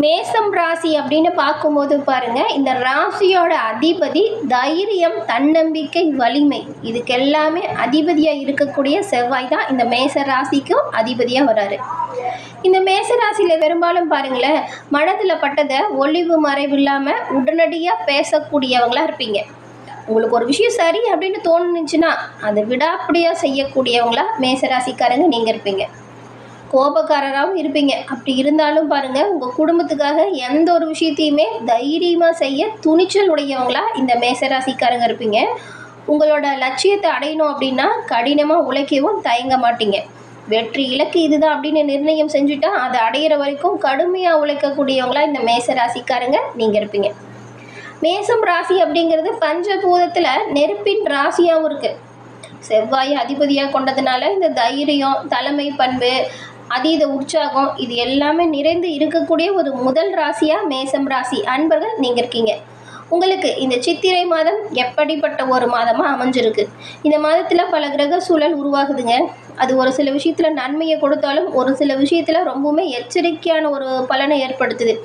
மேசம் ராசி அப்படின்னு பார்க்கும்போது பாருங்க, இந்த ராசியோட அதிபதி தைரியம், தன்னம்பிக்கை, வலிமை இதுக்கெல்லாமே அதிபதியாக இருக்கக்கூடிய செவ்வாய் தான் இந்த மேச ராசிக்கும் அதிபதியாக வராரு. இந்த மேச ராசியில் பெரும்பாலும் பாருங்களேன், மனதில் பட்டதை ஒளிவு மறைவு இல்லாமல் உடனடியாக பேசக்கூடியவங்களா இருப்பீங்க. உங்களுக்கு ஒரு விஷயம் சரி அப்படின்னு தோணுச்சுன்னா அதை விடாப்படியாக செய்யக்கூடியவங்களா மேசராசிக்காரங்க நீங்கள் இருப்பீங்க. கோபக்காரராகவும் இருப்பீங்க. அப்படி இருந்தாலும் பாருங்கள், உங்கள் குடும்பத்துக்காக எந்த ஒரு விஷயத்தையுமே தைரியமாக செய்ய துணிச்சல் உடையவங்களா இந்த மேசராசிக்காரங்க இருப்பீங்க. உங்களோட லட்சியத்தை அடையணும் அப்படின்னா கடினமாக உழைக்கவும் தயங்க மாட்டீங்க. வெற்றி இலக்கு இதுதான் அப்படின்னு நிர்ணயம் செஞ்சுட்டா அதை அடையிற வரைக்கும் கடுமையாக உழைக்கக்கூடியவங்களா இந்த மேசராசிக்காரங்க நீங்கள் இருப்பீங்க. மேசம் ராசி அப்படிங்கிறது பஞ்சபூதத்தில் நெருப்பின் ராசியாகவும் இருக்குது. செவ்வாய் அதிபதியாக கொண்டதுனால இந்த தைரியம், தலைமை பண்பு, அதீத உற்சாகம் இது எல்லாமே நிறைந்து இருக்கக்கூடிய ஒரு முதல் ராசியாக மேசம் ராசி அன்பர்கள் நீங்கள் இருக்கீங்க. உங்களுக்கு இந்த சித்திரை மாதம் எப்படிப்பட்ட ஒரு மாதமாக அமைஞ்சிருக்கு? இந்த மாதத்தில் பல கிரக சூழல் உருவாகுதுங்க. அது ஒரு சில விஷயத்தில் நன்மையை கொடுத்தாலும் ஒரு சில விஷயத்தில் ரொம்பவுமே எச்சரிக்கையான ஒரு பலனை ஏற்படுத்துது.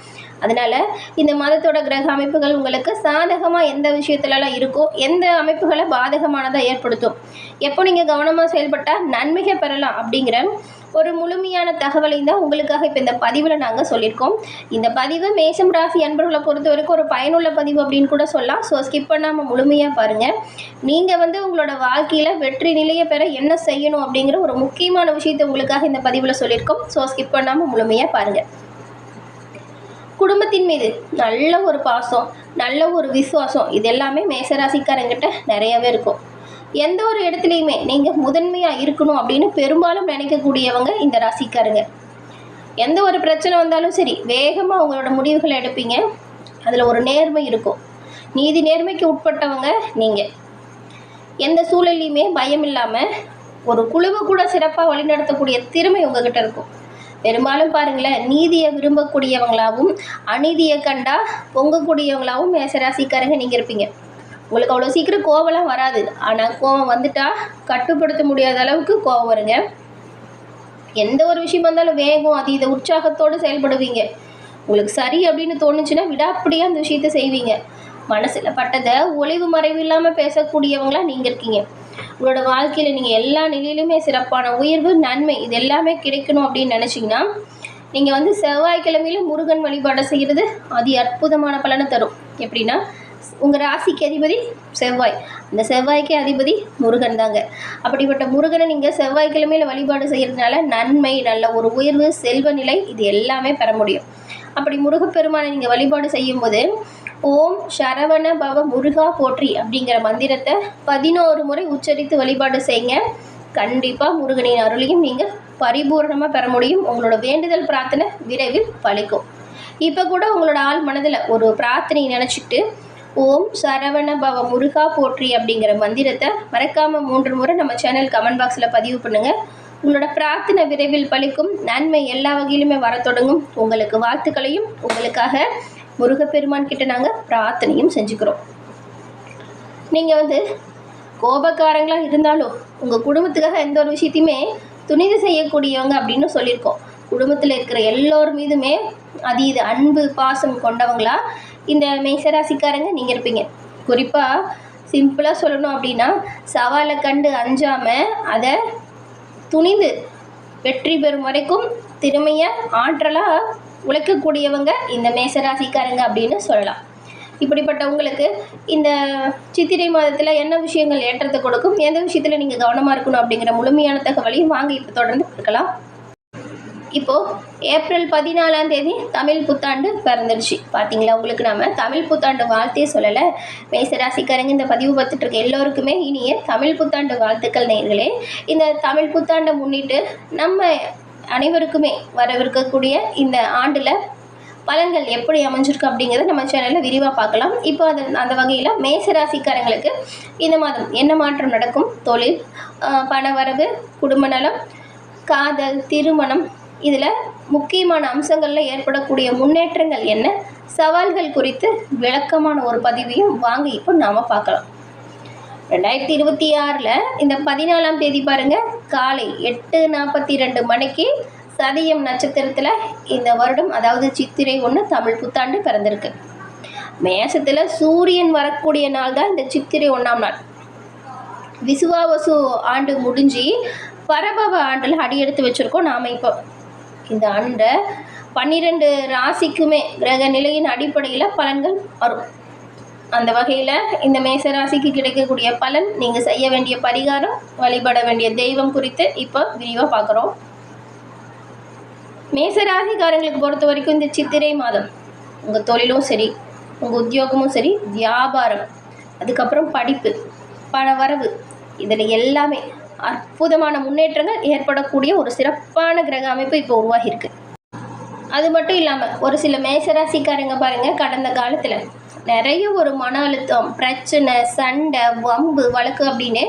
அதனால் இந்த மாதத்தோட கிரக அமைப்புகள் உங்களுக்கு சாதகமாக எந்த விஷயத்துலலாம் இருக்கோ, எந்த அமைப்புகளை பாதகமானதாக ஏற்படுத்தும், எப்போ நீங்கள் கவனமாக செயல்பட்டால் நன்மைகள் பெறலாம் அப்படிங்கிற ஒரு முழுமையான தகவலை தான் உங்களுக்காக இப்போ இந்த பதிவில் நாங்கள் சொல்லியிருக்கோம். இந்த பதிவு மேசம் ராசி அன்பர்களை பொறுத்த வரைக்கும் ஒரு பயனுள்ள பதிவு அப்படின்னு கூட சொல்லலாம். ஸோ ஸ்கிப் பண்ணாமல் முழுமையாக பாருங்கள். நீங்கள் உங்களோட வாழ்க்கையில் வெற்றி நிலையை பெற என்ன செய்யணும் அப்படிங்கிற ஒரு முக்கியமான விஷயத்தை உங்களுக்காக இந்த பதிவில் சொல்லியிருக்கோம். ஸோ ஸ்கிப் பண்ணாமல் முழுமையாக பாருங்கள். குடும்பத்தின் மீது நல்ல ஒரு பாசம், நல்ல ஒரு விசுவாசம் இது எல்லாமே மேசராசிக்காரங்கிட்ட நிறையவே இருக்கும். எந்த ஒரு இடத்துலையுமே நீங்கள் முதன்மையாக இருக்கணும் அப்படின்னு பெரும்பாலும் நினைக்கக்கூடியவங்க இந்த ராசிக்காரங்க. எந்த ஒரு பிரச்சனை வந்தாலும் சரி வேகமாக உங்களோட முடிவுகளை எடுப்பீங்க. அதில் ஒரு நேர்மை இருக்கும். நீதி நேர்மைக்கு உட்பட்டவங்க நீங்கள். எந்த சூழல்லையுமே பயம் இல்லாமல் ஒரு குழுவை கூட சிறப்பாக வழிநடத்தக்கூடிய திறமை உங்ககிட்ட இருக்கும். பெரும்பாலும் பாருங்களேன், நீதியை விரும்பக்கூடியவங்களாகவும் அநீதியை கண்டா பொங்கக்கூடியவங்களாகவும் மேசராசிக்காரங்க நீங்கள் இருப்பீங்க. உங்களுக்கு அவ்வளோ சீக்கிரம் கோவம்லாம் வராது. ஆனால் கோவம் வந்துட்டா கட்டுப்படுத்த முடியாத அளவுக்கு கோவம் வருங்க. எந்த ஒரு விஷயம் வந்தாலும் வேகம், அதீத உற்சாகத்தோடு செயல்படுவீங்க. உங்களுக்கு சரி அப்படின்னு தோணுச்சுன்னா விடாப்படியாக அந்த விஷயத்த செய்வீங்க. மனசில் பட்டதை ஒளிவு மறைவு இல்லாமல் பேசக்கூடியவங்களாம் நீங்கள் இருக்கீங்க. உங்களோட வாழ்க்கையில் நீங்கள் எல்லா நிலையிலுமே சிறப்பான உயர்வு, நன்மை இது எல்லாமே கிடைக்கணும் அப்படின்னு நினச்சிங்கன்னா நீங்கள் செவ்வாய்க்கிழமையில் முருகன் வழிபாடு செய்கிறது அதி அற்புதமான பலனை தரும். எப்படின்னா, உங்கள் ராசிக்கு அதிபதி செவ்வாய், அந்த செவ்வாய்க்கு அதிபதி முருகன் தாங்க. அப்படிப்பட்ட முருகனை நீங்கள் செவ்வாய்க்கிழமையில் வழிபாடு செய்கிறதுனால நன்மை, நல்ல ஒரு உயர்வு, செல்வ நிலை இது எல்லாமே பெற முடியும். அப்படி முருகப்பெருமானை நீங்கள் வழிபாடு செய்யும்போது ஓம் சரவண பவ முருகா போற்றி அப்படிங்கிற மந்திரத்தை 11 முறை உச்சரித்து வழிபாடு செய்யுங்க. கண்டிப்பாக முருகனின் அருளையும் நீங்கள் பரிபூர்ணமாக பெற முடியும். உங்களோட வேண்டுதல் பிரார்த்தனை விரைவில் பலிக்கும். இப்போ கூட உங்களோட ஆள் மனதில் ஒரு பிரார்த்தனை நினச்சிட்டு ஓம் சரவண பவ முருகா போற்றி அப்படிங்கிற மந்திரத்தை மறக்காமல் 3 முறை நம்ம சேனல் கமெண்ட் பாக்ஸில் பதிவு பண்ணுங்கள். உங்களோட பிரார்த்தனை விரைவில் பலிக்கும். நன்மை எல்லா வகையிலுமே வர தொடங்கும். உங்களுக்கு வாழ்த்துக்களையும் உங்களுக்காக முருகப்பெருமான் கிட்ட நாங்கள் பிரார்த்தனையும் செஞ்சுக்கிறோம். நீங்கள் கோபக்காரங்களாக இருந்தாலும் உங்கள் குடும்பத்துக்காக எந்த ஒரு விஷயத்தையுமே துணிவு செய்யக்கூடியவங்க அப்படின்னு சொல்லியிருக்கோம். குடும்பத்தில் இருக்கிற எல்லோர் மீதுமே அதீத அன்பு, பாசம் கொண்டவங்களா இந்த மேசராசிக்காரங்க நீங்கள் இருப்பீங்க. குறிப்பாக சிம்பிளாக சொல்லணும் அப்படின்னா, சவாலை கண்டு அஞ்சாமல் அதை துணிந்து வெற்றி பெறும் வரைக்கும் திறமையாக ஆற்றலாக உழைக்கக்கூடியவங்க இந்த மேசராசிக்காரங்க அப்படின்னு சொல்லலாம். இப்படிப்பட்ட உங்களுக்கு இந்த சித்திரை மாதத்தில் என்ன விஷயங்கள் ஏற்றத்தை கொடுக்கும், எந்த விஷயத்தில் நீங்கள் கவனமாக இருக்கணும் அப்படிங்கிற முழுமையான தகவலையும் வாங்க இப்போ தொடர்ந்து பார்க்கலாம். இப்போது ஏப்ரல் 14ஆம் தேதி தமிழ் புத்தாண்டு பிறந்துடுச்சு. பார்த்தீங்களா, உங்களுக்கு நம்ம தமிழ் புத்தாண்டு வாழ்த்தே சொல்லலை. மேசராசிக்காரங்க இந்த பதிவு பார்த்துட்டு இருக்க எல்லோருக்குமே இனிய தமிழ் புத்தாண்டு வாழ்த்துக்கள் நேயர்களே. இந்த தமிழ் புத்தாண்டை முன்னிட்டு நம்ம அனைவருக்குமே வரவிருக்கக்கூடிய இந்த ஆண்டில் பலன்கள் எப்படி அமைஞ்சிருக்கு அப்படிங்கிறத நம்ம சேனலில் விரிவாக பார்க்கலாம். இப்போ அந்த வகையில் மேசராசிக்காரங்களுக்கு இந்த மாதம் என்ன மாற்றம் நடக்கும், தொழில், பணவரவு, குடும்ப நலம், காதல், திருமணம் இதில் முக்கியமான அம்சங்களில் ஏற்படக்கூடிய முன்னேற்றங்கள் என்ன, சவால்கள் குறித்து விளக்கமான ஒரு பதிவையும் வாங்க இப்போ நாம் பார்க்கலாம். 2026 இந்த 14ஆம் தேதி பாருங்கள், காலை 8:42 மணிக்கு சதயம் நட்சத்திரத்தில் இந்த வருடம், அதாவது சித்திரை 1 தமிழ் புத்தாண்டு பிறந்திருக்கு. மேசத்தில் சூரியன் வரக்கூடிய நாள் தான் இந்த சித்திரை 1ஆம் நாள். விசுவாவசு ஆண்டு முடிஞ்சு பரபவ ஆண்டில் அடியெடுத்து வச்சுருக்கோம் நாம். இப்போ இந்த ஆண்டை 12 ராசிக்குமே கிரக நிலையின் அடிப்படையில் பலன்கள் வரும். அந்த வகையில் இந்த மேச ராசிக்கு கிடைக்கக்கூடிய பலன், நீங்கள் செய்ய வேண்டிய பரிகாரம், வழிபட வேண்டிய தெய்வம் குறித்து இப்போ விரிவாக பார்க்குறோம். மேச ராசிக்காரங்களுக்கு பொறுத்த வரைக்கும் இந்த சித்திரை மாதம் உங்கள் தொழிலும் சரி, உங்கள் உத்தியோகமும் சரி, வியாபாரம், அதுக்கப்புறம் படிப்பு, பண வரவு, இதில் எல்லாமே அற்புதமான முன்னேற்றங்கள் ஏற்படக்கூடிய ஒரு சிறப்பான கிரக அமைப்பு இப்போ உருவாகியிருக்கு. அது மட்டும் இல்லாமல் ஒரு சில மேசராசிக்காரங்க பாருங்கள், கடந்த காலத்தில் நிறைய ஒரு மன அழுத்தம், பிரச்சனை, சண்டை, வம்பு, வழக்கு அப்படின்னு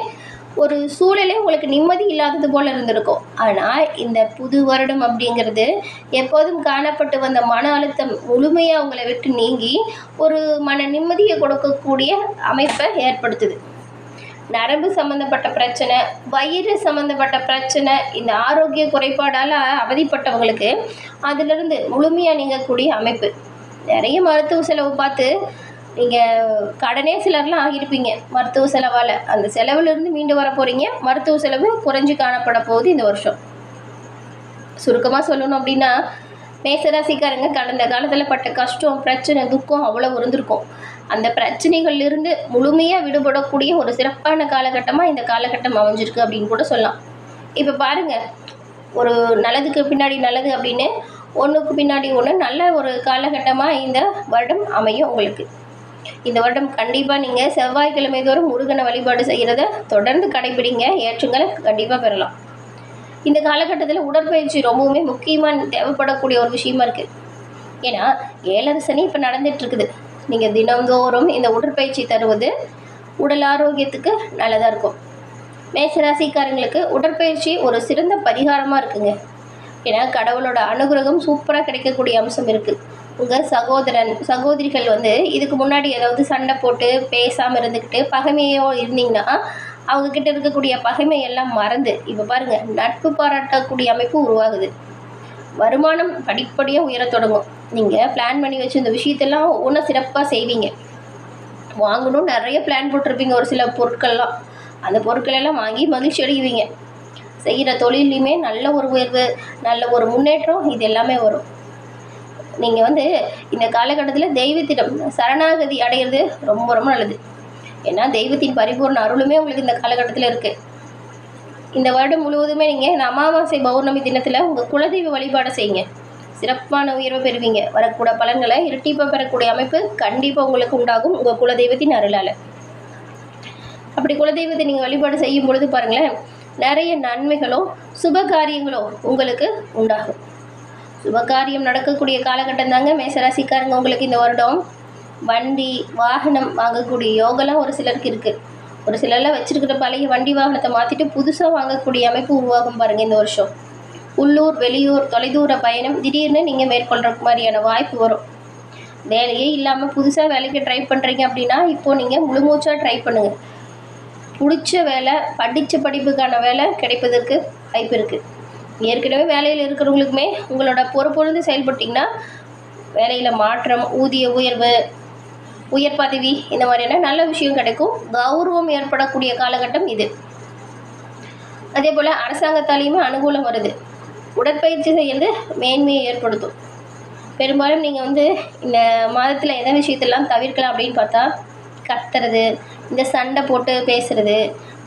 ஒரு சூழலே உங்களுக்கு நிம்மதி இல்லாதது போல் இருந்திருக்கும். ஆனால் இந்த புது வருடம் அப்படிங்கிறது எப்போதும் காணப்பட்டு வந்த மன அழுத்தம் முழுமையாக உங்களை விட்டு நீங்கி ஒரு மன நிம்மதியை கொடுக்கக்கூடிய அமைப்பை ஏற்படுத்துது. நரம்பு சம்மந்தப்பட்ட பிரச்சனை, வயிறு சம்மந்தப்பட்ட பிரச்சனை, இந்த ஆரோக்கிய குறைபாடால் அவதிப்பட்டவங்களுக்கு அதிலிருந்து முழுமையாக நீங்கக்கூடிய அமைப்பு. நிறைய மருத்துவ செலவு பார்த்து நீங்கள் கடனே சிலர்லாம் ஆகியிருப்பீங்க மருத்துவ செலவால். அந்த செலவுலேருந்து மீண்டு வர போகிறீங்க. மருத்துவ செலவு குறைஞ்சி காணப்பட போகுது இந்த வருஷம். சுருக்கமாக சொல்லணும் அப்படின்னா, மேசராசிக்காரங்க கடந்த காலத்தில் பட்ட கஷ்டம், பிரச்சனை, துக்கம் அவ்வளோ இருந்திருக்கும். அந்த பிரச்சனைகள்லேருந்து முழுமையாக விடுபடக்கூடிய ஒரு சிறப்பான காலகட்டமாக இந்த காலகட்டம் அமைஞ்சிருக்கு அப்படின்னு கூட சொல்லலாம். இப்போ பாருங்கள், ஒரு நல்லதுக்கு பின்னாடி நல்லது அப்படின்னு ஒன்றுக்கு பின்னாடி ஒன்று நல்ல ஒரு காலகட்டமாக இந்த வருடம் அமையும் உங்களுக்கு. இந்த வருடம் கண்டிப்பாக நீங்கள் செவ்வாய்க்கிழமை தோறும் முருகனை வழிபாடு செய்கிறத தொடர்ந்து கடைபிடிங்க. ஏற்றங்களை கண்டிப்பாக பெறலாம். இந்த காலகட்டத்தில் உடற்பயிற்சி ரொம்பவுமே முக்கியமாக தேவைப்படக்கூடிய ஒரு விஷயமா இருக்குது. ஏன்னா 7 சனி இப்போ நடந்துகிட்ருக்குது. நீங்கள் தினந்தோறும் இந்த உடற்பயிற்சி தருவது உடல் ஆரோக்கியத்துக்கு நல்லதாக இருக்கும். மேசராசிக்காரங்களுக்கு உடற்பயிற்சி ஒரு சிறந்த பரிகாரமாக இருக்குங்க. ஏன்னா கடவுளோட அனுகிரகம் சூப்பராக கிடைக்கக்கூடிய அம்சம் இருக்குது. உங்கள் சகோதரிகள் இதுக்கு முன்னாடி ஏதாவது சண்டை போட்டு பேசாமல் இருந்துக்கிட்டு பகைமையோ இருந்தீங்கன்னா அவங்கக்கிட்ட இருக்கக்கூடிய பகைமை எல்லாம் மறந்து இப்போ பாருங்கள், நட்பு பாராட்டக்கூடிய அமைப்பு உருவாகுது. வருமானம் படிப்படியாக உயரத் தொடங்கும். நீங்கள் பிளான் பண்ணி வச்சு இந்த விஷயத்தெல்லாம் ஒன்றும் சிறப்பாக செய்வீங்க. வாங்கணும் நிறைய பிளான் போட்டிருப்பீங்க ஒரு சில பொருட்கள்லாம். அந்த பொருட்களெல்லாம் வாங்கி மகிழ்ச்சி அடைவீங்க. செய்கிற தொழிலையுமே நல்ல ஒரு உயர்வு, நல்ல ஒரு முன்னேற்றம், இது எல்லாமே வரும். நீங்கள் இந்த காலகட்டத்தில் தெய்வத்திடம் சரணாகதி அடைகிறது ரொம்ப ரொம்ப நல்லது. ஏன்னா தெய்வத்தின் பரிபூர்ண அருளுமே உங்களுக்கு இந்த காலகட்டத்தில் இருக்குது. இந்த வருடம் முழுவதுமே நீங்கள் இந்த அமாவாசை பௌர்ணமி தினத்தில் உங்கள் குலதெய்வ வழிபாடு செய்யுங்க. சிறப்பான உயர்வை பெறுவீங்க. வரக்கூடிய பலன்களை இரட்டிப்பாக பெறக்கூடிய அமைப்பு கண்டிப்பாக உங்களுக்கு உண்டாகும் உங்கள் குலதெய்வத்தின் அருளால். அப்படி குலதெய்வத்தை நீங்கள் வழிபாடு செய்யும் பொழுது பாருங்களேன், நிறைய நன்மைகளோ சுப காரியங்களோ உங்களுக்கு உண்டாகும். சுபகாரியம் நடக்கக்கூடிய காலகட்டம் தாங்க மேசராசிக்காரங்க உங்களுக்கு இந்த வருடம். வண்டி வாகனம் வாங்கக்கூடிய யோகலாம் ஒரு சிலருக்கு இருக்குது. ஒரு சிலர்லாம் வச்சுருக்கிற பழைய வண்டி வாகனத்தை மாற்றிட்டு புதுசாக வாங்கக்கூடிய அமைப்பு உருவாகும் பாருங்கள் இந்த வருஷம். உள்ளூர், வெளியூர், தொலைதூர பயணம் திடீர்னு நீங்கள் மேற்கொள்கிற மாதிரியான வாய்ப்பு வரும். வேலையே இல்லாமல் புதுசாக வேலைக்கு ட்ரை பண்ணுறீங்க அப்படின்னா இப்போது நீங்கள் முழுமூச்சாக ட்ரை பண்ணுங்கள். பிடிச்ச வேலை, படித்த படிப்புக்கான வேலை கிடைப்பதற்கு வாய்ப்பு இருக்குது. ஏற்கனவே வேலையில் இருக்கிறவங்களுக்குமே உங்களோட பொறுப்பொழுது செயல்பட்டிங்கன்னா வேலையில் மாற்றம், ஊதிய உயர்வு, உயர் பதவி, இந்த மாதிரியான நல்ல விஷயம் கிடைக்கும். கௌரவம் ஏற்படக்கூடிய காலகட்டம் இது. அதே போல் அரசாங்கத்தாலேயுமே அனுகூலம் வருது. உடற்பயிற்சி செய்கிறது மேன்மையை ஏற்படுத்தும். பெரும்பாலும் நீங்கள் இந்த மாதத்தில் எந்த விஷயத்தெல்லாம் தவிர்க்கலாம் அப்படின்னு பார்த்தா, கத்துறது, இந்த சண்டை போட்டு பேசுகிறது,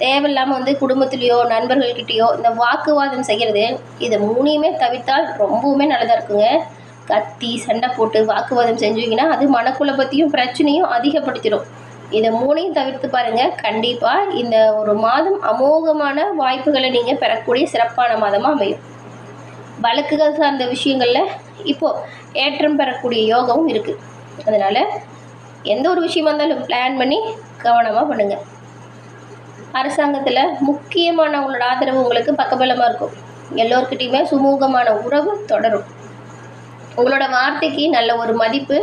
தேவையில்லாமல் குடும்பத்துலேயோ நண்பர்கள்கிட்டேயோ இந்த வாக்குவாதம் செய்கிறது, இதை 3யுமே தவிர்த்தால் ரொம்பவுமே நல்லதாக இருக்குங்க. கத்தி சண்டை போட்டு வாக்குவாதம் செஞ்சீங்கன்னா அது மனக்குழப்பத்தையும் பிரச்சனையும் அதிகப்படுத்திடும். இதை 3யும் தவிர்த்து பாருங்கள். கண்டிப்பாக இந்த ஒரு மாதம் அமோகமான வாய்ப்புகளை நீங்கள் பெறக்கூடிய சிறப்பான மாதமாக அமையும். வழக்குகள் சார்ந்த விஷயங்களில் இப்போது ஏற்றம் பெறக்கூடிய யோகமும் இருக்குது. அதனால் எந்த ஒரு விஷயமா இருந்தாலும் பிளான் பண்ணி கவனமாக பண்ணுங்கள். அரசாங்கத்தில் முக்கியமானவங்களோட ஆதரவு உங்களுக்கு பக்கபலமாக இருக்கும். எல்லோருக்கிட்டையுமே சுமூகமான உறவு தொடரும். உங்களோட வார்த்தைக்கு நல்ல ஒரு மதிப்பு,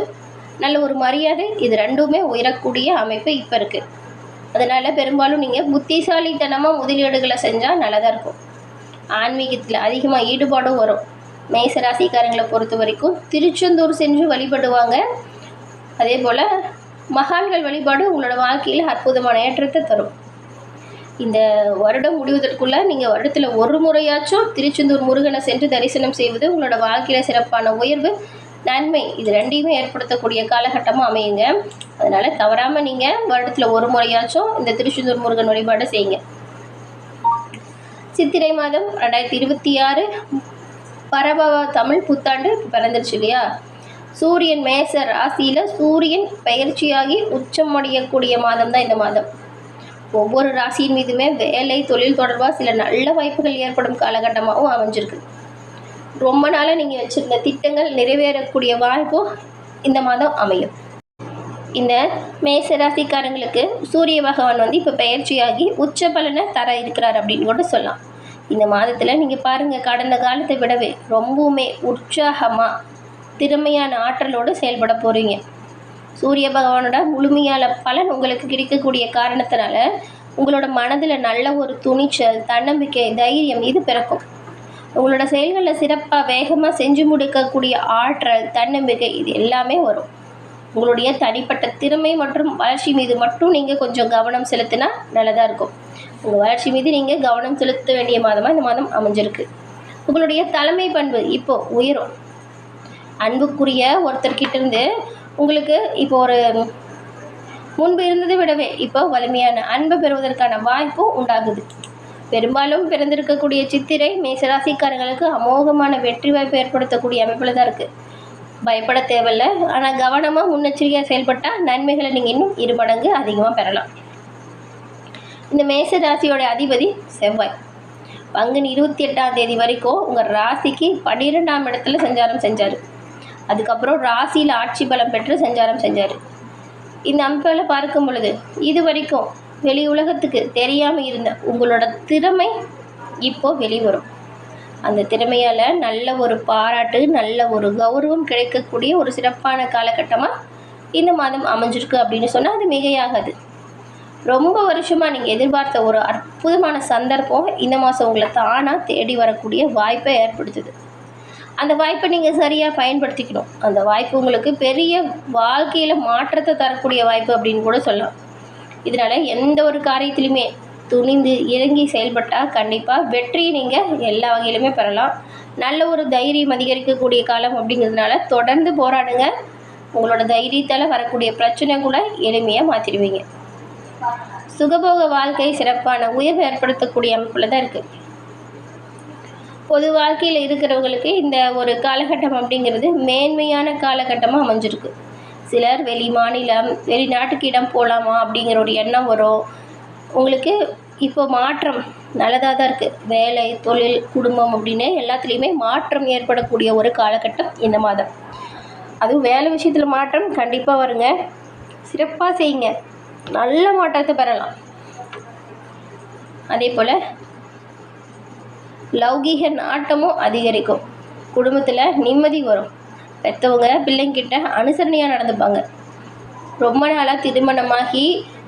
நல்ல ஒரு மரியாதை, இது 2மே உயரக்கூடிய அமைப்பு இப்போ இருக்குது. அதனால் பெரும்பாலும் நீங்கள் புத்திசாலித்தனமாக முதலீடுகளை செஞ்சால் நல்லதாக இருக்கும். ஆன்மீகத்தில் அதிகமாக ஈடுபாடும் வரும். மேச ராசிக்காரங்களை பொறுத்த வரைக்கும் திருச்செந்தூர் சென்று வழிபடுவாங்க. அதே போல் மகான்கள் வழிபாடு உங்களோட வாழ்க்கையில் அற்புதமான ஏற்றத்தை தரும். இந்த வருடம் முடிவதற்குள்ளே நீங்கள் வருடத்தில் ஒரு முறையாச்சும் திருச்செந்தூர் முருகனை சென்று தரிசனம் செய்வது உங்களோட வாழ்க்கையில் சிறப்பான உயர்வு, நன்மை இது ரெண்டையுமே ஏற்படுத்தக்கூடிய காலகட்டமாக அமையுங்க. அதனால் தவறாமல் நீங்கள் வருடத்தில் ஒரு முறையாச்சும் இந்த திருச்செந்தூர் முருகன் வழிபாடு செய்யுங்க. சித்திரை மாதம் 2026 பரபவ தமிழ் புத்தாண்டு பிறந்துருச்சு இல்லையா? சூரியன் மேச ராசியில் சூரியன் பயிற்சியாகி உச்சமடையக்கூடிய மாதம் தான் இந்த மாதம். ஒவ்வொரு ராசியின் மீதுமே வேலை தொழில் தொடர்பாக சில நல்ல வாய்ப்புகள் ஏற்படும் காலகட்டமாகவும் அமைஞ்சிருக்கு. ரொம்ப நாளாக நீங்கள் வச்சுருந்த திட்டங்கள் நிறைவேறக்கூடிய வாய்ப்பும் இந்த மாதம் அமையும். இந்த மேச ராசிக்காரங்களுக்கு சூரிய பகவான் இப்போ பயிற்சியாகி உச்ச பலனை தர இருக்கிறார் அப்படின்னு கூட சொல்லலாம். இந்த மாதத்தில் நீங்கள் பாருங்கள், கடந்த காலத்தை விடவே ரொம்பவுமே உற்சாகமாக திறமையான ஆற்றலோடு செயல்பட போகிறீங்க. சூரிய பகவானோட முழுமையான பலன் உங்களுக்கு கிடைக்கக்கூடிய காரணத்தினால உங்களோட மனதில் நல்ல ஒரு துணிச்சல், தன்னம்பிக்கை, தைரியம் இது பிறக்கும். உங்களோட செயல்களில் சிறப்பாக வேகமாக செஞ்சு முடிக்கக்கூடிய ஆற்றல், தன்னம்பிக்கை இது எல்லாமே வரும். உங்களுடைய தனிப்பட்ட திறமை மற்றும் வளர்ச்சி மீது மட்டும் நீங்கள் கொஞ்சம் கவனம் செலுத்தினா நல்லதாக இருக்கும். உங்கள் வளர்ச்சி மீது நீங்கள் கவனம் செலுத்த வேண்டிய மாதமாக இந்த மாதம் அமைஞ்சிருக்கு. உங்களுடைய தலைமை பண்பு இப்போது உயரும். அன்புக்குரிய ஒருத்தர்கிட்ட இருந்து உங்களுக்கு இப்போ ஒரு முன்பு இருந்ததை விடவே இப்போ வலிமையான அன்பை பெறுவதற்கான வாய்ப்பும் உண்டாகுது. பெரும்பாலும் பிறந்திருக்கக்கூடிய சித்திரை மேசராசிக்காரங்களுக்கு அமோகமான வெற்றி வாய்ப்பு ஏற்படுத்தக்கூடிய அமைப்பில் தான் இருக்குது. பயப்பட தேவையில்லை. ஆனால் கவனமாக முன்னெச்சரிக்கையாக செயல்பட்டால் நன்மைகளை நீங்கள் இன்னும் 2 மடங்கு அதிகமாக பெறலாம். இந்த மேச ராசியோட அதிபதி செவ்வாய் பங்குனி 28ஆம் தேதி வரைக்கும் உங்கள் ராசிக்கு 12ஆம் இடத்துல சஞ்சாரம் செஞ்சார். அதுக்கப்புறம் ராசியில் ஆட்சி பலம் பெற்று சஞ்சாரம் செஞ்சார். இந்த அமைப்பில் பார்க்கும் பொழுது இது வரைக்கும் வெளி உலகத்துக்கு தெரியாமல் இருந்த உங்களோட திறமை இப்போது வெளிவரும். அந்த திறமையால் நல்ல ஒரு பாராட்டு, நல்ல ஒரு கௌரவம் கிடைக்கக்கூடிய ஒரு சிறப்பான காலகட்டமாக இந்த மாதம் அமைஞ்சிருக்கு அப்படின்னு சொன்னால் அது மிகையாகாது. ரொம்ப வருஷமாக நீங்கள் எதிர்பார்த்த ஒரு அற்புதமான சந்தர்ப்பம் இந்த மாதம் உங்களை தானாக தேடி வரக்கூடிய வாய்ப்பை ஏற்படுத்துது. அந்த வாய்ப்பை நீங்கள் சரியாக பயன்படுத்திக்கணும். அந்த வாய்ப்பு உங்களுக்கு பெரிய வாழ்க்கையில் மாற்றத்தை தரக்கூடிய வாய்ப்பு அப்படின்னு கூட சொல்லலாம். இதனால் எந்த ஒரு காரியத்திலுமே துணிந்து இறங்கி செயல்பட்டால் கண்டிப்பாக வெற்றியை நீங்கள் எல்லா வகையிலுமே பெறலாம். நல்ல ஒரு தைரியம் அதிகரிக்கக்கூடிய காலம் அப்படிங்கிறதுனால தொடர்ந்து போராடுங்க. உங்களோட தைரியத்தால் வரக்கூடிய பிரச்சனை கூட எளிமையாக மாற்றிடுவீங்க. சுகபோக வாழ்க்கை சிறப்பான உயர்வு ஏற்படுத்தக்கூடிய அமைப்பில் தான் இருக்குது. பொது வாழ்க்கையில் இருக்கிறவங்களுக்கு இந்த ஒரு காலகட்டம் அப்படிங்கிறது மேன்மையான காலகட்டமாக அமைஞ்சிருக்கு. சிலர் வெளி மாநிலம், வெளிநாட்டுக்கு இடம் போகலாமா அப்படிங்கிற ஒரு எண்ணம் வரும். உங்களுக்கு இப்போ மாற்றம் நல்லதாக தான் இருக்குது. வேலை, தொழில், குடும்பம் அப்படின்னு எல்லாத்துலேயுமே மாற்றம் ஏற்படக்கூடிய ஒரு காலகட்டம் இந்த மாதம். அதுவும் வேலை விஷயத்தில் மாற்றம் கண்டிப்பாக வருங்க. சிறப்பாக செய்யுங்க, நல்ல மாற்றத்தை பெறலாம். அதே போல் லௌகீக நாட்டமும் அதிகரிக்கும். குடும்பத்தில் நிம்மதி வரும். பெற்றவங்க பிள்ளைங்கிட்ட அனுசரணையாக நடந்துப்பாங்க. ரொம்ப நாளாக திருமணமாகி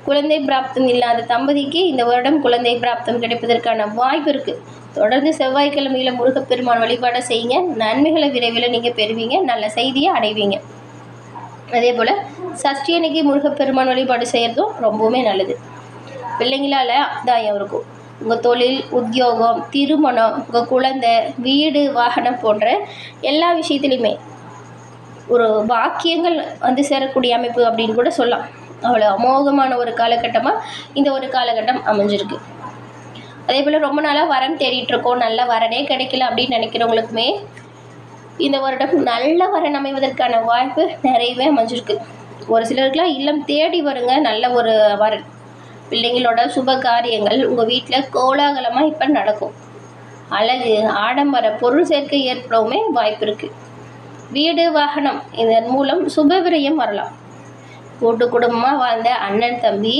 குழந்தை பிராப்தம் இல்லாத தம்பதிக்கு இந்த வருடம் குழந்தை பிராப்தம் கிடைப்பதற்கான வாய்ப்பு இருக்குது. தொடர்ந்து செவ்வாய்க்கிழமையில் முருகப்பெருமான் வழிபாடு செய்யுங்க. நன்மைகளை விரைவில் நீங்கள் பெறுவீங்க. நல்ல செய்தியை அடைவீங்க. அதே போல் சஷ்டி அன்னைக்கு முருகப்பெருமான் வழிபாடு செய்கிறதும் ரொம்பவுமே நல்லது. பிள்ளைங்களால் ஆதாயம் இருக்கும். உங்கள் தொழில், உத்தியோகம், திருமணம், உங்கள் குழந்தை, வீடு, வாகனம் போன்ற எல்லா விஷயத்துலையுமே ஒரு வாக்கியங்கள் வந்து சேரக்கூடிய அமைப்பு அப்படின்னு கூட சொல்லலாம். அவ்வளோ அமோகமான ஒரு காலகட்டமாக இந்த ஒரு காலகட்டம் அமைஞ்சிருக்கு. அதே போல் ரொம்ப நாளாக வரன் தேடிட்டுருக்கோம், நல்ல வரனே கிடைக்கல அப்படின்னு நினைக்கிறவங்களுக்குமே இந்த வருடம் நல்ல வரன் அமைவதற்கான வாய்ப்பு நிறையவே அமைஞ்சிருக்கு. ஒரு சிலருக்குலாம் இல்லம் தேடி வருங்க நல்ல ஒரு வரன். பிள்ளைங்களோட சுப காரியங்கள் உங்கள் வீட்டில் கோலாகலமாக இப்போ நடக்கும். அழகு, ஆடம்பர பொருள் சேர்க்கை ஏற்படவுமே வாய்ப்பு இருக்குது. வீடு, வாகனம் இதன் மூலம் சுப விரயம் வரலாம். கூட்டு குடும்பமாக வாழ்ந்த அண்ணன் தம்பி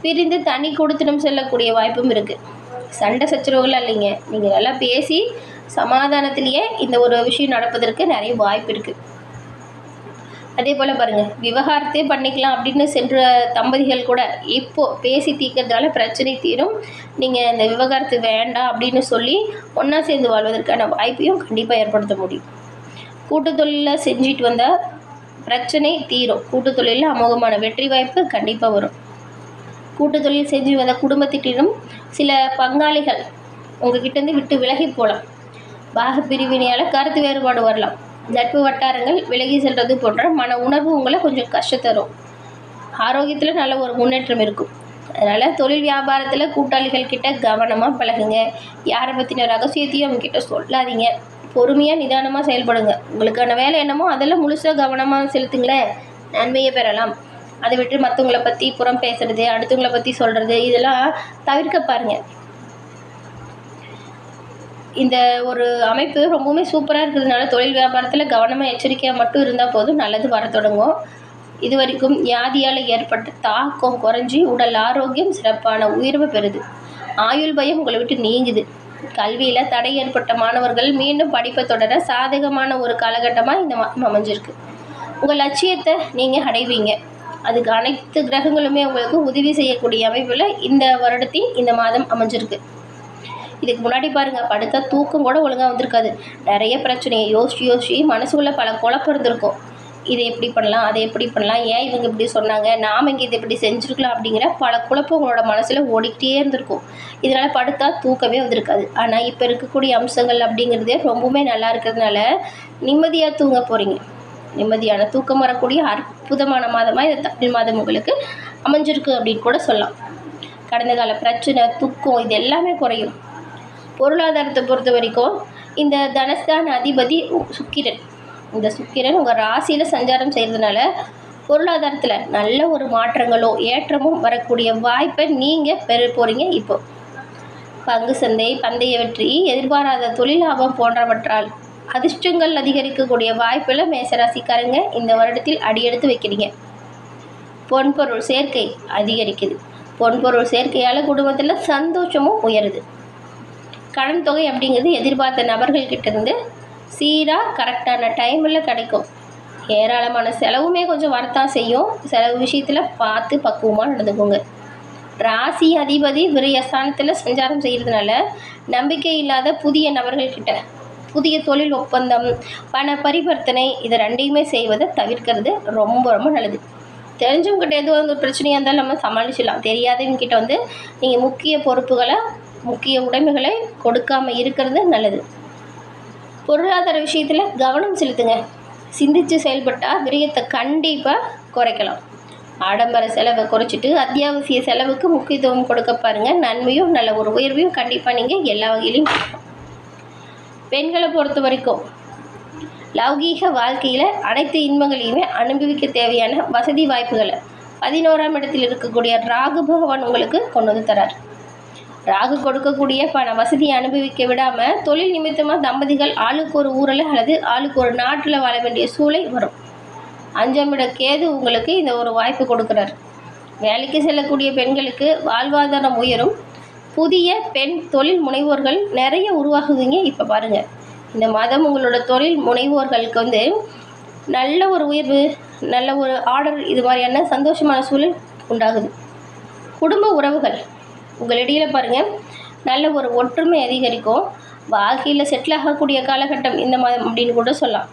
பிரிந்து தனி கொடுத்துடும் செல்லக்கூடிய வாய்ப்பும் இருக்குது. சண்டை சச்சரவுகள் இல்லைங்க, நீங்கள் நல்லா பேசி சமாதானத்திலேயே இந்த ஒரு விஷயம் நடப்பதற்கு நிறைய வாய்ப்பு இருக்குது. அதே போல் பாருங்கள், விவகாரத்தே பண்ணிக்கலாம் அப்படின்னு சென்ற தம்பதிகள் கூட இப்போது பேசி தீர்க்கறதுனால பிரச்சனை தீரும். நீங்கள் இந்த விவகாரத்து வேண்டாம் அப்படின்னு சொல்லி ஒன்றா சேர்ந்து வாழ்வதற்கான வாய்ப்பையும் கண்டிப்பாக ஏற்படுத்த முடியும். கூட்டு தொழிலில் செஞ்சுட்டு வந்தால் பிரச்சனை தீரும். கூட்டு தொழிலில் அமோகமான வெற்றி வாய்ப்பு கண்டிப்பாக வரும். கூட்டு தொழில் செஞ்சு வந்த குடும்பத்திலும் சில பங்காளிகள் உங்ககிட்டேருந்து விட்டு விலகி போகலாம். பாக பிரிவினையால் கருத்து வேறுபாடு வரலாம். நட்பு வட்டாரங்கள் விலகி செல்வது போன்ற மன உணர்வு உங்களை கொஞ்சம் கஷ்டம் தரும். ஆரோக்கியத்தில் நல்ல ஒரு முன்னேற்றம் இருக்கும். அதனால் தொழில் வியாபாரத்தில் கூட்டாளிகள் கிட்ட கவனமாக பழகுங்க. யாரை பற்றின ரகசியத்தையும் அவங்கக்கிட்ட சொல்லாதீங்க. பொறுமையாக நிதானமாக செயல்படுங்க. உங்களுக்கான வேலை என்னமோ அதெல்லாம் முழுசாக கவனமாக செலுத்துங்களேன், நன்மையை பெறலாம். அதை விட்டு மற்றவங்கள பற்றி புறம் பேசுறது, அடுத்தவங்களை பற்றி சொல்கிறது, இதெல்லாம் தவிர்க்க பாருங்கள். இந்த ஒரு அமைப்பு ரொம்பவுமே சூப்பராக இருக்கிறதுனால தொழில் வியாபாரத்தில் கவனமாக எச்சரிக்கையாக மட்டும் இருந்தால் போதும், நல்லது வர தொடங்கும். இது வரைக்கும் வியாதியால் ஏற்பட்ட தாக்கம் குறைஞ்சி உடல் ஆரோக்கியம் சிறப்பான உயர்வு பெறுது. ஆயுள் பயம் உங்களை விட்டு நீங்குது. கல்வியில் தடை ஏற்பட்ட மாணவர்கள் மீண்டும் படிப்பை தொடர சாதகமான ஒரு காலகட்டமாக இந்த மாதம் அமைஞ்சிருக்கு. உங்கள் லட்சியத்தை நீங்கள் அடைவீங்க. அதுக்கு அனைத்து கிரகங்களுமே உங்களுக்கு உதவி செய்யக்கூடிய அமைப்பில் இந்த வருடத்தின் இந்த மாதம் அமைஞ்சிருக்கு. இதுக்கு முன்னாடி பாருங்கள், படுத்தா தூக்கம் கூட ஒழுங்காக வந்திருக்காது. நிறைய பிரச்சனையை யோசிச்சு மனசுக்குள்ளே பல குழப்பம் இருந்திருக்கும். இதை எப்படி பண்ணலாம், அதை எப்படி பண்ணலாம், ஏன் இவங்க இப்படி சொன்னாங்க, நாம் இங்கே இதை இப்படி செஞ்சுருக்கலாம் அப்படிங்கிற பல குழப்பம் உங்களோட மனசில் ஓடிக்கிட்டே இருந்திருக்கும். இதனால் படுத்தா தூக்கமே வந்திருக்காது. ஆனால் இப்போ இருக்கக்கூடிய அம்சங்கள் அப்படிங்கிறதே ரொம்பவுமே நல்லா இருக்கிறதுனால நிம்மதியாக தூங்க போகிறீங்க. நிம்மதியான தூக்கம் வரக்கூடிய அற்புதமான மாதமாக இந்த தமிழ் மாதம் உங்களுக்கு அமைஞ்சிருக்கு அப்படின்னு கூட சொல்லலாம். கடந்த கால பிரச்சனை, துக்கம் இது எல்லாமே குறையும். பொருளாதாரத்தை பொறுத்த வரைக்கும் இந்த தனஸ்தான அதிபதி சுக்கிரன். இந்த சுக்கிரன் உங்கள் ராசியில் சஞ்சாரம் செய்கிறதுனால பொருளாதாரத்தில் நல்ல ஒரு மாற்றங்களோ ஏற்றமும் வரக்கூடிய வாய்ப்பை நீங்கள் பெற போகிறீங்க. இப்போ பங்கு சந்தை, பந்தய வெற்றி, எதிர்பாராத தொழில் லாபம் போன்றவற்றால் அதிர்ஷ்டங்கள் அதிகரிக்கக்கூடிய வாய்ப்பில் மேசராசிக்காரங்க இந்த வருடத்தில் அடியெடுத்து வைக்கிறீங்க. பொன்பொருள் சேர்க்கை அதிகரிக்குது. பொன்பொருள் சேர்க்கையால் குடும்பத்தில் சந்தோஷமும் உயருது. கடன் தொகை அப்படிங்கிறது எதிர்பார்த்த நபர்கள்கிட்ட இருந்து சீராக கரெக்டான டைமில் கிடைக்கும். ஏராளமான செலவுமே கொஞ்சம் வரத்தான் செய்யும். செலவு விஷயத்தில் பார்த்து பக்குவமாக நடந்துக்கோங்க. ராசி அதிபதி விரயஸ்தானத்தில் சஞ்சாரம் செய்கிறதுனால நம்பிக்கை இல்லாத புதிய நபர்கள்கிட்ட புதிய தொழில் ஒப்பந்தம், பண பரிவர்த்தனை இதை ரெண்டையுமே செய்வதை தவிர்க்கிறது ரொம்ப ரொம்ப நல்லது. தெரிஞ்சவங்ககிட்ட எதுவும் ஒரு பிரச்சனையாக இருந்தாலும் நம்ம சமாளிச்சிடலாம். தெரியாதவங்ககிட்ட நீங்கள் முக்கிய பொறுப்புகளை, முக்கிய உடைமைகளை கொடுக்காமல் இருக்கிறது நல்லது. பொருளாதார விஷயத்தில் கவனம் செலுத்துங்க. சிந்தித்து செயல்பட்டால் விரயத்தை கண்டிப்பாக குறைக்கலாம். ஆடம்பர செலவை குறைச்சிட்டு அத்தியாவசிய செலவுக்கு முக்கியத்துவம் கொடுக்க பாருங்கள். நன்மையும் நல்ல ஒரு உயர்வையும் கண்டிப்பாக நீங்கள் எல்லா வகையிலையும். பெண்களை பொறுத்த வரைக்கும் லௌகீக வாழ்க்கையில் அனைத்து இன்பங்களையுமே அனுபவிக்க தேவையான வசதி வாய்ப்புகளை 11ஆம் இடத்தில் இருக்கக்கூடிய ராகு பகவான் உங்களுக்கு கொண்டு வந்து தரார். ராகு கொடுக்கக்கூடிய பண வசதியை அனுபவிக்க விடாமல் தொழில் நிமித்தமாக தம்பதிகள் ஆளுக்கு ஒரு ஊரில் அல்லது ஆளுக்கு ஒரு நாட்டில் வாழ வேண்டிய சூழல் வரும். 5ஆம் இட கேது உங்களுக்கு இந்த ஒரு வாய்ப்பு கொடுக்குறார். வேலைக்கு செல்லக்கூடிய பெண்களுக்கு வாழ்வாதாரம் உயரும். புதிய பெண் தொழில் முனைவோர்கள் நிறைய உருவாகுவீங்க. இப்போ பாருங்கள், இந்த மாதம் உங்களோட தொழில் முனைவோர்களுக்கு நல்ல ஒரு உயர்வு, நல்ல ஒரு ஆர்டர், இது மாதிரியான சந்தோஷமான சூழல் உண்டாகுது. குடும்ப உறவுகள் உங்களிடையில் பாருங்கள் நல்ல ஒரு ஒற்றுமை அதிகரிக்கும். வாழ்க்கையில் செட்டில் ஆகக்கூடிய காலகட்டம் இந்த மாதம் அப்படின்னு கூட சொல்லலாம்.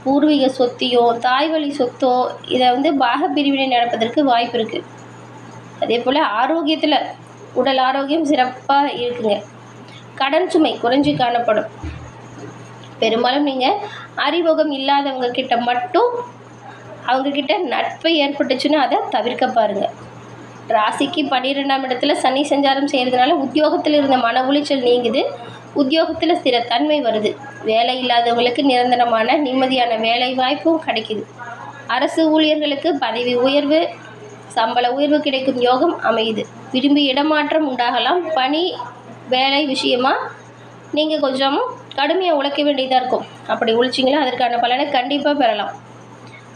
பூர்வீக சொத்தையோ தாய் வழி சொத்தோ இதை பாக பிரிவினை நடப்பதற்கு வாய்ப்பு இருக்குது. அதே போல் ஆரோக்கியத்தில் உடல் ஆரோக்கியம் சிறப்பாக இருக்குங்க. கடன் சுமை குறைஞ்சி காணப்படும். பெரும்பாலும் நீங்கள் அறிமுகம் இல்லாதவங்க கிட்ட மட்டும் அவங்கக்கிட்ட நட்பை ஏற்பட்டுச்சுன்னா அதை தவிர்க்க பாருங்கள். ராசிக்கு 12ஆம் இடத்துல சனி சஞ்சாரம் செய்கிறதுனால உத்தியோகத்தில் இருந்த மன உளைச்சல் நீங்குது. உத்தியோகத்தில் ஸ்திரத்தன்மை வருது. வேலை இல்லாதவங்களுக்கு நிரந்தரமான நிம்மதியான வேலை வாய்ப்பும் கிடைக்குது. அரசு ஊழியர்களுக்கு பதவி உயர்வு, சம்பள உயர்வு கிடைக்கும் யோகம் அமையுது. விரும்பி இடமாற்றம் உண்டாகலாம். பணி வேலை விஷயமாக நீங்கள் கொஞ்சம் கடுமையாக உழைக்க வேண்டியதாக இருக்கும். அப்படி உழைச்சிங்களா அதற்கான பலனை கண்டிப்பாக பெறலாம்.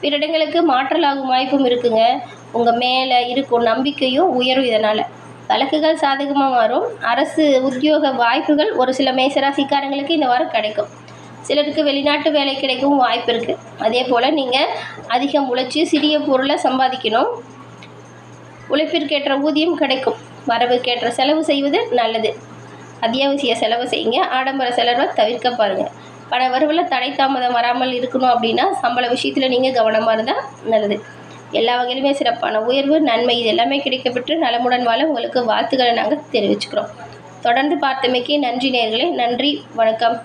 பிற இடங்களுக்கு மாற்றலாகும் வாய்ப்பும் இருக்குங்க. உங்கள் மேலே இருக்கும் நம்பிக்கையும் உயரும். இதனால் வழக்குகள் சாதகமாக மாறும். அரசு உத்தியோக வாய்ப்புகள் ஒரு சில மேசராசிக்காரங்களுக்கு இந்த வாரம் கிடைக்கும். சிலருக்கு வெளிநாட்டு வேலை கிடைக்கவும் வாய்ப்பு இருக்குது. அதே போல் நீங்கள் அதிகம் உழைச்சி சிறிய பொருளை சம்பாதிக்கணும். உழைப்பிற்கேற்ற ஊதியம் கிடைக்கும். வரவுக்கேற்ற செலவு செய்வது நல்லது. அத்தியாவசிய செலவு செய்யுங்க. ஆடம்பர செலவை தவிர்க்க பாருங்கள். பண வரவில் தடை தாமதம் வராமல் இருக்கணும் அப்படின்னா சம்பள விஷயத்தில் நீங்கள் கவனமாக இருந்தால் நல்லது. எல்லா வகையிலுமே சிறப்பான உயர்வு, நன்மை இது எல்லாமே கிடைக்கப்பெற்று நலமுடன் வாழ உங்களுக்கு வாழ்த்துக்களை நாங்கள் தெரிவிச்சுக்கிறோம். தொடர்ந்து பார்த்தமைக்கு நன்றி நேயர்களே. நன்றி, வணக்கம்.